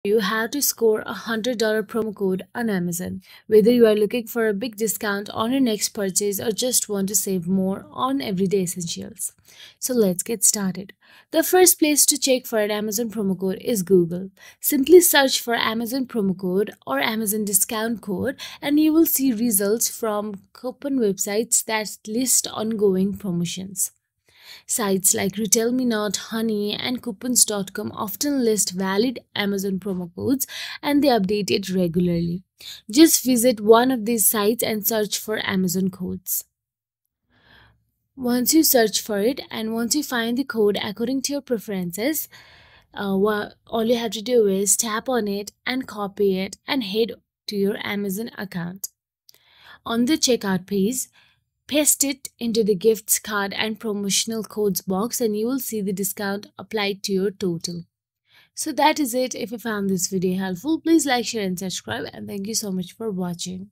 You how to score a $100 promo code on Amazon. Whether you are looking for a big discount on your next purchase or just want to save more on everyday essentials. So let's get started. The first place to check for an Amazon promo code is Google. Simply search for Amazon promo code or Amazon discount code and you will see results from coupon websites that list ongoing promotions. Sites like Retail Me Not, Honey, and Coupons.com often list valid Amazon promo codes and they update it regularly. Just visit one of these sites and search for Amazon codes. Once you search for it and once you find the code according to your preferences, all you have to do is tap on it and copy it and head to your Amazon account. On the checkout page, paste it into the gifts card and promotional codes box and you will see the discount applied to your total. So that is it. If you found this video helpful, please like, share and subscribe, and thank you so much for watching.